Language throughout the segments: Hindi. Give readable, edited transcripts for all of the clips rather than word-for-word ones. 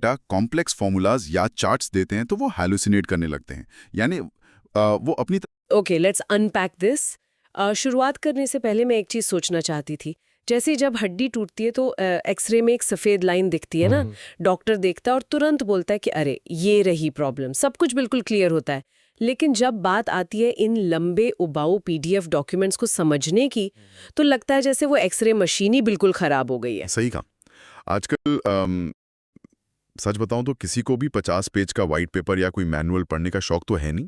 डेटा, कॉम्प्लेक्स फॉर्मूलाज या चार्ट्स देते हैं तो वो हैलुसिनेट करने लगते हैं। यानी वो अपनी ओके, लेट्स अनपैक दिस। शुरुआत करने से पहले मैं एक चीज सोचना चाहती थी। जैसे जब हड्डी टूटती है तो एक्सरे में एक सफेद लाइन दिखती है ना, डॉक्टर देखता है और तुरंत बोलता है कि अरे ये रही प्रॉब्लम, सब कुछ बिल्कुल क्लियर होता है। लेकिन जब बात आती है इन लंबे उबाऊ पीडीएफ डॉक्यूमेंट्स को समझने की, तो लगता है जैसे वो एक्सरे मशीन ही बिल्कुल खराब हो गई है। सही कहा। आजकल सच बताऊं तो किसी को भी 50 पेज का वाइट पेपर या कोई मैनुअल पढ़ने का शौक तो है नहीं।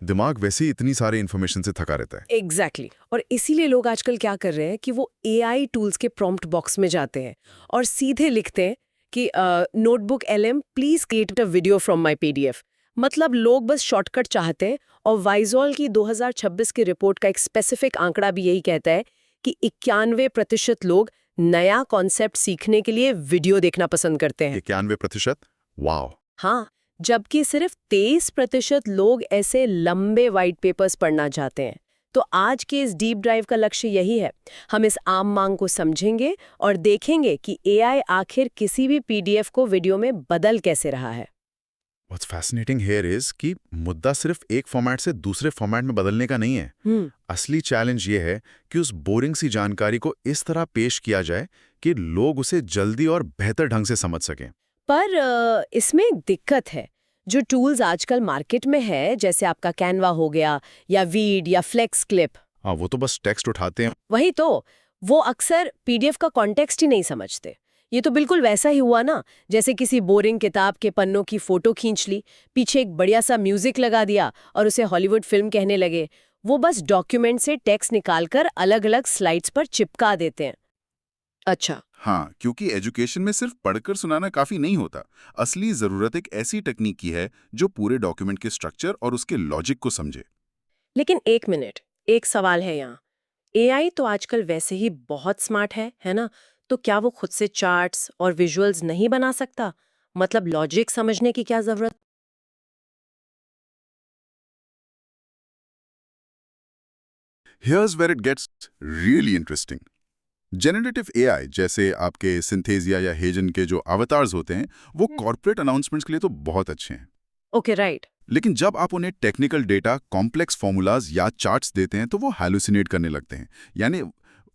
दिमाग वैसे ही इतनी सारे इन्फॉर्मेशन से थका रहता है। एग्जैक्टली और इसीलिए लोग आजकल क्या कर रहे हैं कि वो एआई टूल्स के प्रॉम्प्ट बॉक्स में जाते हैं और सीधे लिखते हैं कि notebook LM please create a video from my PDF. मतलब लोग बस शॉर्टकट चाहते हैं। और वाइजॉल की 2026 की रिपोर्ट का एक स्पेसिफिक आंकड़ा भी यही कहता है कि 91% लोग नया कॉन्सेप्ट सीखने के लिए वीडियो देखना पसंद करते हैं। 91%? वाह। हाँ, जबकि सिर्फ 23% लोग ऐसे लंबे वाइट पेपर्स पढ़ना चाहते हैं। तो आज के इस डीप ड्राइव का लक्ष्य यही है। हम इस आम मांग को समझेंगे और देखेंगे कि एआई आखिर किसी भी पीडीएफ को वीडियो में बदल कैसे रहा है। What's fascinating here is कि मुद्दा सिर्फ एक फॉर्मेट से दूसरे फॉर्मेट में बदलने का नहीं है। असली चैलेंज ये है कि उस बोरिंग सी जानकारी को इस तरह पेश किया जाए कि लोग उसे जल्दी और बेहतर ढंग से समझ सकें। पर इसमें एक दिक्कत है। जो टूल्स आजकल मार्केट में है, जैसे आपका कैनवा हो गया या वीड या फ्लेक्स क्लिप, हाँ, वो तो बस टेक्स्ट उठाते हैं। वही तो, वो अक्सर पीडीएफ का कॉन्टेक्स्ट ही नहीं समझते। ये तो बिल्कुल वैसा ही हुआ ना, जैसे किसी बोरिंग किताब के पन्नों की फोटो खींच ली, पीछे एक बढ़िया सा म्यूजिक लगा दिया और उसे हॉलीवुड फिल्म कहने लगे। वो बस डॉक्यूमेंट से टेक्स्ट निकालकर अलग-अलग स्लाइड्स पर चिपका देते हैं। अच्छा। हाँ, क्योंकि एजुकेशन में सिर्फ पढ़कर सुनाना काफी नहीं होता। असली जरूरत एक ऐसी तकनीक की है जो पूरे डॉक्यूमेंट के स्ट्रक्चर और उसके लॉजिक को समझे। लेकिन एक मिनट, एक सवाल है यहाँ। एआई तो आजकल वैसे ही बहुत स्मार्ट है ना? तो क्या वो खुद से चार्ट्स और विजुअल्स नहीं बना सकता? मतलब लॉजिक समझने की क्या जरूरत? Here's where it gets really interesting. Generative AI जैसे आपके सिंथेसिया या हेजन के जो अवतार्स होते हैं वो कॉर्पोरेट अनाउंसमेंट्स के लिए तो बहुत अच्छे हैं। Okay, right. लेकिन जब आप उन्हें टेक्निकल डेटा, कॉम्प्लेक्स फॉर्मूलाज या चार्ट्स देते हैं तो वो हैलुसिनेट करने लगते हैं। यानी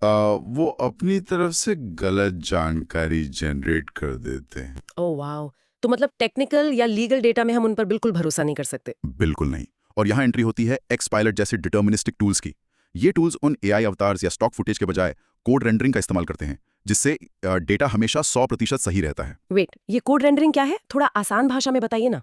वो अपनी तरफ से गलत जानकारी जनरेट कर देते हैं। Oh wow. तो मतलब टेक्निकल या लीगल डेटा में हम उन पर बिल्कुल भरोसा नहीं कर सकते। बिल्कुल नहीं। और यहाँ एंट्री होती है एक्स पायलट जैसे डिटर्मिनिस्टिक टूल्स की। ये टूल्स उन एआई अवतार्स या स्टॉक फुटेज के बजाय कोड रेंडरिंग का इस्तेमाल करते हैं, जिससे डेटा हमेशा 100% सही रहता है। वेट, ये कोड रेंडरिंग क्या है? थोड़ा आसान भाषा में बताइए ना।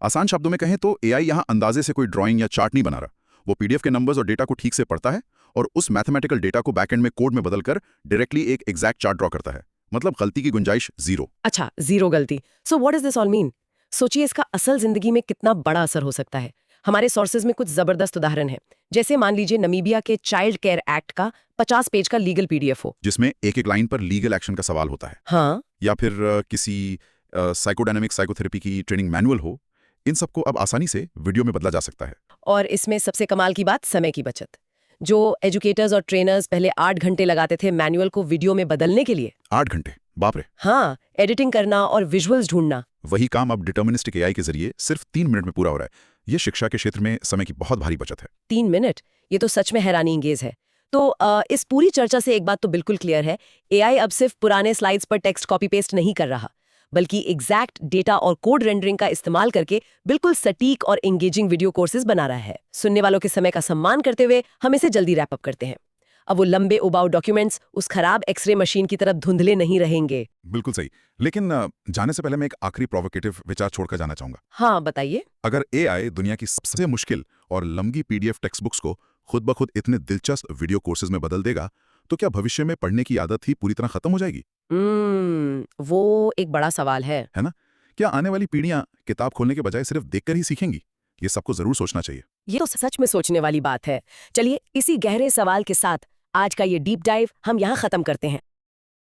आसान शब्दों में कहें तो एआई यहाँ अंदाजे से कोई ड्राइंग या चार्ट नहीं बना रहा। वो पीडीएफ के नंबर्स और डेटा को ठीक से पढ़ता है और उस मैथमेटिकल डेटा को बैकएंड में कोड में बदलकर डायरेक्टली एक एग्जैक्ट चार्ट ड्रॉ करता है। मतलब गलती की गुंजाइश जीरो। अच्छा, जीरो गलती। So what does this all mean? सोचिए इसका असल जिंदगी में कितना बड़ा असर हो सकता है। हमारे सोर्सेज में कुछ जबरदस्त उदाहरण है। जैसे मान लीजिए नमीबिया के चाइल्ड केयर एक्ट का 50 पेज का लीगल पीडीएफ हो, जिसमें एक एक लाइन पर लीगल एक्शन का सवाल होता है। हाँ, या फिर किसी साइकोडायनेमिक साइकोथेरेपी की ट्रेनिंग मैनुअल हो। इन सबको अब आसानी से वीडियो में बदला जा सकता है। और इसमें सबसे कमाल की बात, समय की बचत। जो एजुकेटर्स और ट्रेनर्स पहले 8 घंटे लगाते थे मैनुअल को वीडियो में बदलने के लिए, 8 घंटे, बाप रे। हाँ, एडिटिंग करना और विजुअल्स ढूंढना, वही काम अब डिटर्मिनिस्टिक एआई के जरिए सिर्फ 3 मिनट में पूरा हो रहा है। ये शिक्षा के क्षेत्र में समय की बहुत भारी बचत है। 3 मिनट? ये तो सच में हैरानी इंगेज है। तो इस पूरी चर्चा से एक बात तो बिल्कुल क्लियर है, एआई अब सिर्फ पुराने स्लाइड्स पर टेक्स्ट कॉपी पेस्ट नहीं कर रहा, बल्कि एग्जैक्ट डेटा और कोड रेंडरिंग का इस्तेमाल करके बिल्कुल सटीक और एंगेजिंग वीडियो कोर्सेज बना रहा है। सुनने वालों के समय का सम्मान करते हुए हम इसे जल्दी रैप अप करते हैं। अब वो लंबे उबाऊ डॉक्यूमेंट्स उस खराब एक्सरे मशीन की तरह धुंधले नहीं रहेंगे। बिल्कुल सही। लेकिन जाने से पहले मैं एक आखिरी प्रोवोकेटिव विचार छोड़कर जाना चाहूंगा। हाँ, बताइए। अगर एआई दुनिया की सबसे मुश्किल और लंबी पीडीएफ टेक्स्ट बुक्स को खुद ब खुद इतने दिलचस्प वीडियो कोर्सेज में बदल देगा, तो क्या भविष्य में पढ़ने की आदत ही पूरी तरह खत्म हो जाएगी? वो एक बड़ा सवाल है ना? क्या आने वाली पीढ़ियां किताब खोलने के बजाय सिर्फ देखकर ही सीखेंगी? ये सबको जरूर सोचना चाहिए। ये तो सच में सोचने वाली बात है। चलिए, इसी गहरे सवाल के साथ आज का ये डीप डाइव हम यहाँ खत्म करते हैं।